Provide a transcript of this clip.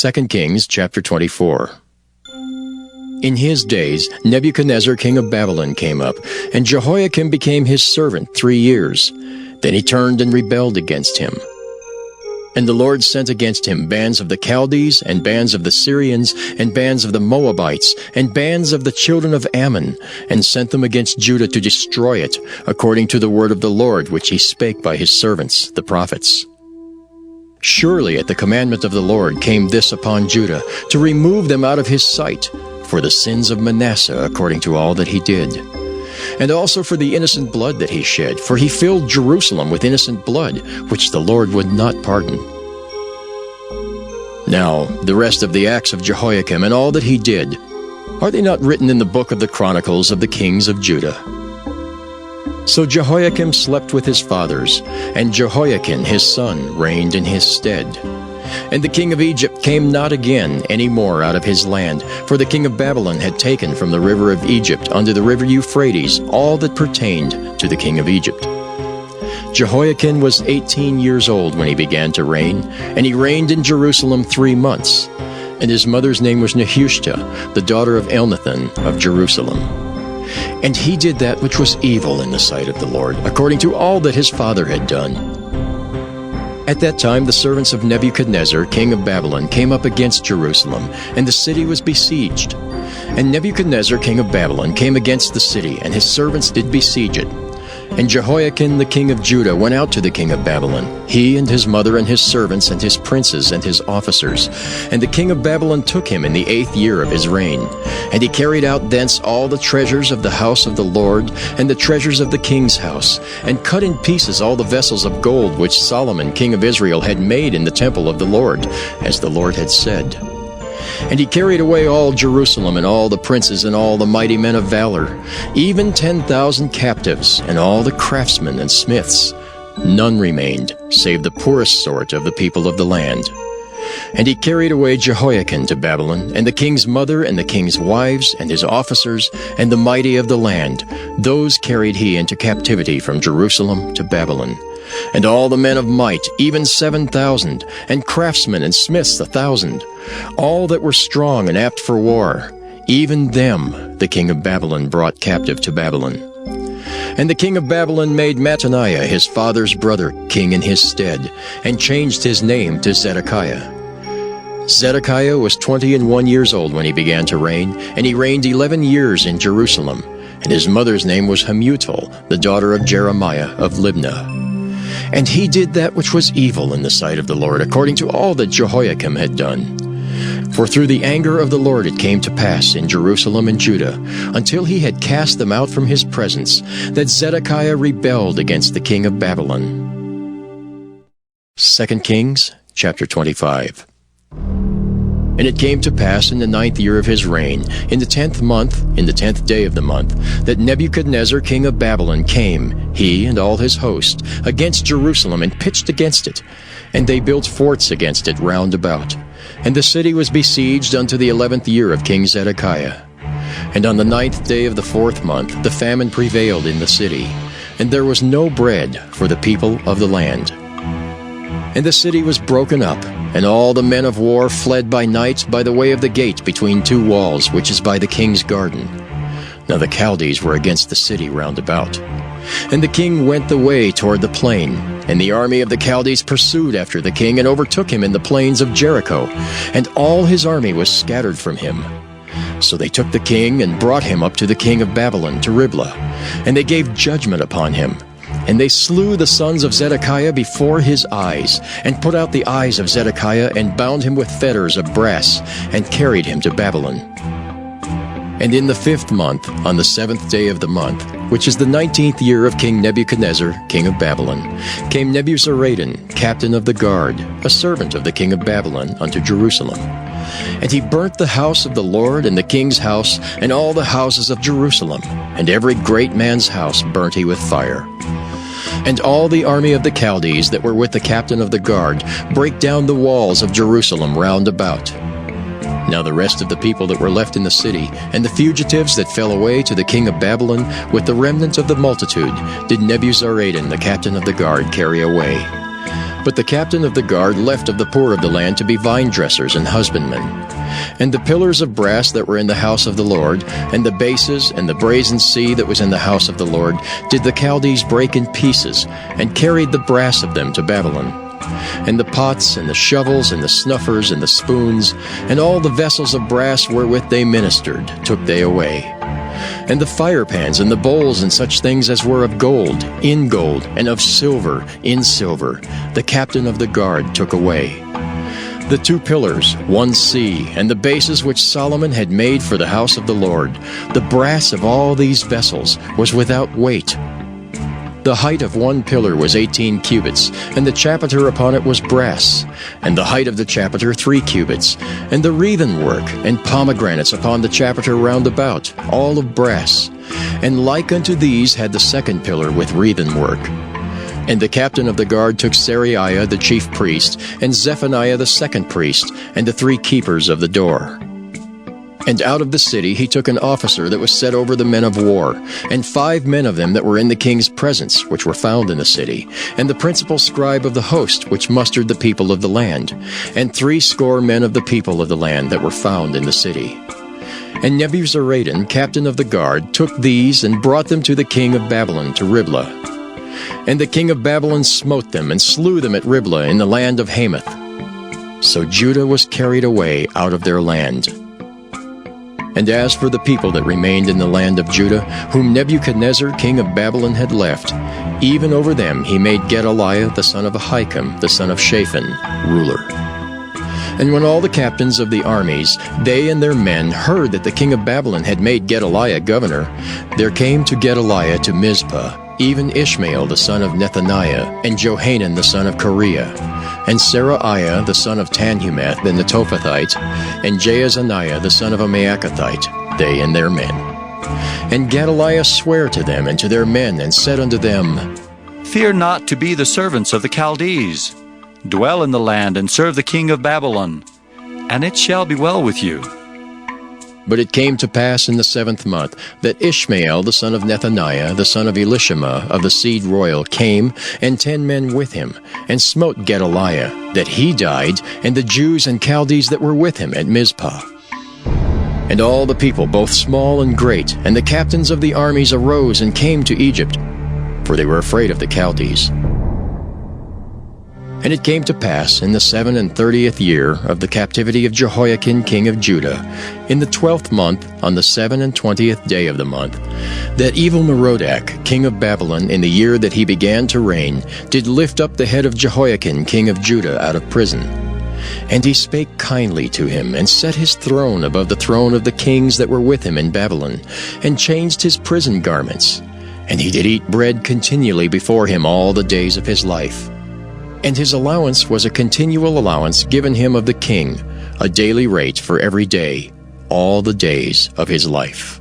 2 Kings chapter 24. In his days, Nebuchadnezzar king of Babylon came up, and Jehoiakim became his servant 3 years. Then he turned and rebelled against him. And the Lord sent against him bands of the Chaldees, and bands of the Syrians, and bands of the Moabites, and bands of the children of Ammon, and sent them against Judah to destroy it, according to the word of the Lord which he spake by his servants, the prophets. Surely at the commandment of the Lord came this upon Judah, to remove them out of his sight, for the sins of Manasseh, according to all that he did. And also for the innocent blood that he shed, for he filled Jerusalem with innocent blood, which the Lord would not pardon. Now, the rest of the acts of Jehoiakim and all that he did, are they not written in the book of the Chronicles of the kings of Judah? So Jehoiakim slept with his fathers, and Jehoiakim his son reigned in his stead. And the king of Egypt came not again any more out of his land, for the king of Babylon had taken from the river of Egypt unto the river Euphrates all that pertained to the king of Egypt. Jehoiakim was 18 years old when he began to reign, and he reigned in Jerusalem 3 months. And his mother's name was Nehushta, the daughter of Elnathan of Jerusalem. And he did that which was evil in the sight of the Lord, according to all that his father had done. At that time the servants of Nebuchadnezzar, king of Babylon, came up against Jerusalem, and the city was besieged. And Nebuchadnezzar, king of Babylon, came against the city, and his servants did besiege it. And Jehoiakim the king of Judah went out to the king of Babylon, he and his mother and his servants and his princes and his officers. And the king of Babylon took him in the 8th year of his reign. And he carried out thence all the treasures of the house of the Lord, and the treasures of the king's house, and cut in pieces all the vessels of gold which Solomon king of Israel had made in the temple of the Lord, as the Lord had said. And he carried away all Jerusalem, and all the princes, and all the mighty men of valor, even 10,000 captives, and all the craftsmen and smiths. None remained, save the poorest sort of the people of the land. And he carried away Jehoiakim to Babylon, and the king's mother, and the king's wives, and his officers, and the mighty of the land. Those carried he into captivity from Jerusalem to Babylon. And all the men of might, even 7,000, and craftsmen and smiths 1,000, all that were strong and apt for war, even them the king of Babylon brought captive to Babylon. And the king of Babylon made Mattaniah his father's brother king in his stead, and changed his name to Zedekiah. Zedekiah was 21 years old when he began to reign, and he reigned 11 years in Jerusalem. And his mother's name was Hamutal, the daughter of Jeremiah of Libnah. And he did that which was evil in the sight of the Lord, according to all that Jehoiakim had done. For through the anger of the Lord it came to pass in Jerusalem and Judah, until he had cast them out from his presence, that Zedekiah rebelled against the king of Babylon. 2 Kings chapter 25. And it came to pass in the 9th year of his reign, in the 10th month, in the 10th day of the month, that Nebuchadnezzar king of Babylon came, he and all his host, against Jerusalem, and pitched against it. And they built forts against it round about. And the city was besieged unto the 11th year of King Zedekiah. And on the 9th day of the 4th month the famine prevailed in the city, and there was no bread for the people of the land. And the city was broken up, and all the men of war fled by night by the way of the gate between 2 walls, which is by the king's garden. Now the Chaldees were against the city round about. And the king went the way toward the plain, and the army of the Chaldees pursued after the king, and overtook him in the plains of Jericho, and all his army was scattered from him. So they took the king, and brought him up to the king of Babylon, to Riblah, and they gave judgment upon him. And they slew the sons of Zedekiah before his eyes, and put out the eyes of Zedekiah, and bound him with fetters of brass, and carried him to Babylon. And in the 5th month, on the 7th day of the month, which is the 19th year of King Nebuchadnezzar, king of Babylon, came Nebuzaradan, captain of the guard, a servant of the king of Babylon, unto Jerusalem. And he burnt the house of the Lord, and the king's house, and all the houses of Jerusalem, and every great man's house burnt he with fire. And all the army of the Chaldees that were with the captain of the guard brake down the walls of Jerusalem round about. Now the rest of the people that were left in the city, and the fugitives that fell away to the king of Babylon, with the remnant of the multitude, did Nebuzaradan the captain of the guard carry away. But the captain of the guard left of the poor of the land to be vine dressers and husbandmen. And the pillars of brass that were in the house of the Lord, and the bases and the brazen sea that was in the house of the Lord, did the Chaldees break in pieces, and carried the brass of them to Babylon. And the pots, and the shovels, and the snuffers, and the spoons, and all the vessels of brass wherewith they ministered, took they away. And the firepans, and the bowls, and such things as were of gold, in gold, and of silver, in silver, the captain of the guard took away. The 2 pillars, 1 sea, and the bases which Solomon had made for the house of the Lord, the brass of all these vessels was without weight. The height of 1 pillar was 18 cubits, and the chapiter upon it was brass, and the height of the chapiter 3 cubits, and the wreathen work and pomegranates upon the chapiter round about, all of brass. And like unto these had the 2nd pillar with wreathen work. And the captain of the guard took Seraiah the chief priest, and Zephaniah the 2nd priest, and the 3 keepers of the door. And out of the city he took an officer that was set over the men of war, and 5 men of them that were in the king's presence, which were found in the city, and the principal scribe of the host, which mustered the people of the land, and 60 men of the people of the land that were found in the city. And Nebuzaradan, captain of the guard, took these and brought them to the king of Babylon to Riblah. And the king of Babylon smote them, and slew them at Riblah in the land of Hamath. So Judah was carried away out of their land. And as for the people that remained in the land of Judah, whom Nebuchadnezzar king of Babylon had left, even over them he made Gedaliah the son of Ahikam, the son of Shaphan, ruler. And when all the captains of the armies, they and their men, heard that the king of Babylon had made Gedaliah governor, there came to Gedaliah to Mizpah even Ishmael the son of Nethaniah, and Johanan the son of Kareah, and Seraiah the son of Tanhumeth the Netophathite, and Jaazaniah the son of a Maacathite, they and their men. And Gedaliah sware to them and to their men, and said unto them, Fear not to be the servants of the Chaldees. Dwell in the land, and serve the king of Babylon, and it shall be well with you. But it came to pass in the 7th month that Ishmael the son of Nethaniah, the son of Elishama of the seed royal, came, and 10 men with him, and smote Gedaliah, that he died, and the Jews and Chaldees that were with him at Mizpah. And all the people, both small and great, and the captains of the armies arose and came to Egypt, for they were afraid of the Chaldees. And it came to pass in the 37th year of the captivity of Jehoiakim king of Judah, in the 12th month, on the 27th day of the month, that Evil-Merodach king of Babylon, in the year that he began to reign, did lift up the head of Jehoiakim king of Judah out of prison. And he spake kindly to him, and set his throne above the throne of the kings that were with him in Babylon, and changed his prison garments. And he did eat bread continually before him all the days of his life. And his allowance was a continual allowance given him of the king, a daily rate for every day, all the days of his life.